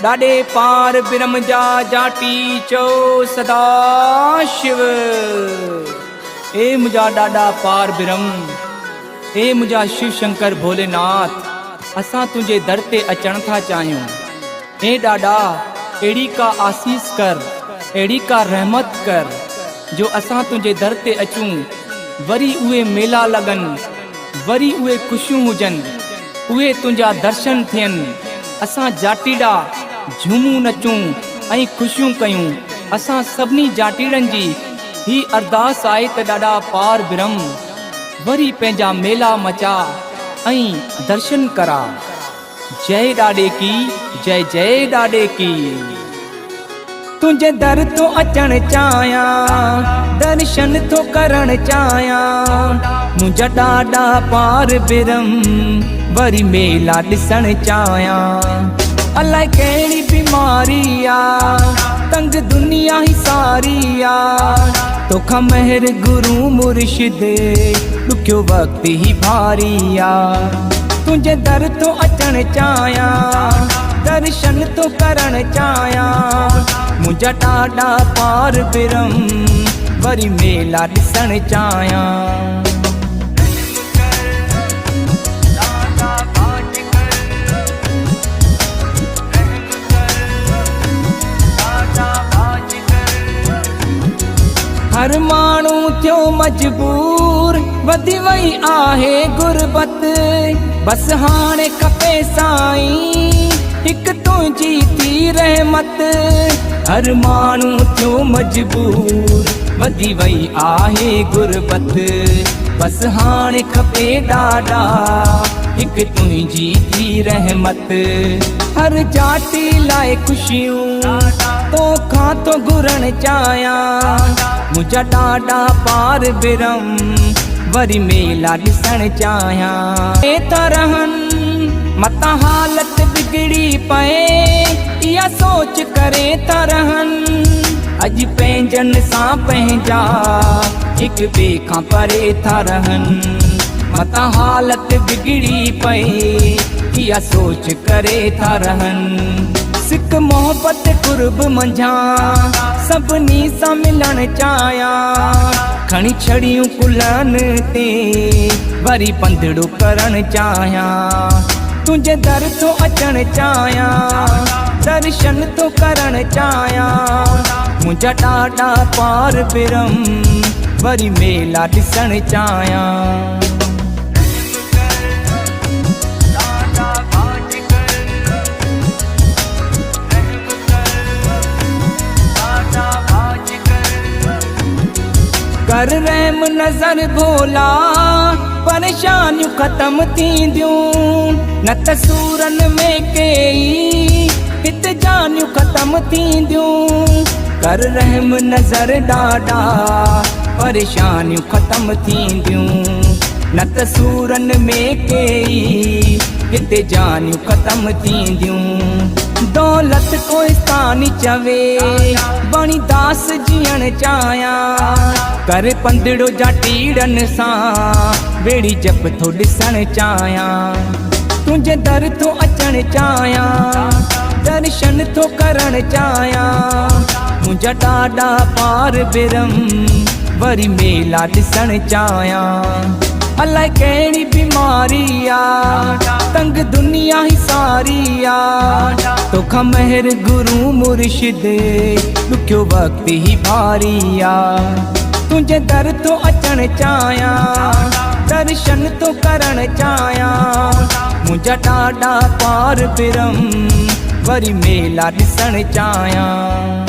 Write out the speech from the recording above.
Dadae पार ब्रह्म जा जाटी चो सदा शिव। ए मुझा डाडा पार ब्रह्म, ए मुझा शिव शंकर भोलेनाथ, असां तुझे दर ते अचण था चाहियूं। ए डाडा एड़ी का आसीस कर, एड़ी का रहमत कर, जो असां तुझे दर ते अचूं, वरी उहे मेला लगन, वरी उहे खुशियूं हुजन, उहे तुझा दर्शन थियन। असां जाटीडा झूमूं नचूं ऐं खुशियूं कयूं। असां सभिनी जाटीड़नि जी ही अरदास आहे त डाडा पार ब्रह्म वरी पंहिंजा मेला मचा ऐं दर्शन करा। जय डाडे की, जय जय डाडे की। तुझे दर तो अचण चाहियां, दर्शन तो करण चाहियां। मुझा डाडा पार ब्रह्म वरी मेला ॾिसण चाहियां। अलाए कहिड़ी बीमारी आ, तंग दुनिया ही सारी आ, तोखा महर गुरु मुर्शिद ॾुखियो वक्त ही भारी आ। तुझे दर तो अचण चाहियां, दर्शन तो करण चाहियां। मुझा डाडा पार ब्रह्म वरी मेला ॾिसण चाहियां। हर माण्हू थियो मजबूर, वधी वई आहे गुरबत, बस हाणे खपे साईं हिक तुझी थी रहमत। हर माण्हू थियो मजबूर, वधी वई आहे गुरबत, बस हाणे खपे डाडा हिक तुझी थी रहमत। हर जाटी लाइ खुशियूं तोखां तो घुरण चाहियां। मुझा डाडा पार ब्रह्म वरी मेला ॾिसण चाहियां। ए तरहन मता हालत बिगड़ी पए, इहा सोच करे तरहन अज पंहिंजन सां पंहिंजा हिक ॿिए खां परे था रहन। मता हालत बिगड़ी पए, इहा सोच करे था रहन। सिक मोहब्बत कुर्ब मंझा सभिनी सां मिलण चाहियां। खणी छड़ियूं कुलन ते वरी पंधड़ो करण चाहियां। तुझे दर तो अचण चाहियां, दर्शन तो करण चाहियां। मुझा डाडा पार ब्रह्म वरी मेला ॾिसण चाहियां। कर रहम नजर भोला, परेशानियूं ख़त्म थींदियूं। न त सूरन में कई हित जानियूं ख़त्म थींदियूं। कर रहम नजर डाडा, परेशानियूं ख़त्म थींदियूं। न त सूरन में कई हित जानियूं ख़त्म थींदियूं। दौलत कोई स्थानी चवे, बणी दास जीअण चाहियां। कर पंधड़ो जाटीड़न सां वेड़ी जप थो ॾिसण चाहियां। तुझे दर तो अचण चाहियां, दर्शन तो करण चाहियां। मुझा डाडा पार ब्रह्म वरी मेला ॾिसण चाहियां। अलाए कहिड़ी बीमारी आ, तंग दुनिया ही सारी आ, तोखा महर गुरु मुर्शिद ॾुखियो वक्त ही भारी आ। तुझे दर तो अचण चाहियां, दर्शन तो करण चाहियां। मुझा डाडा पार ब्रह्म वरी मेला ॾिसण चाहियां।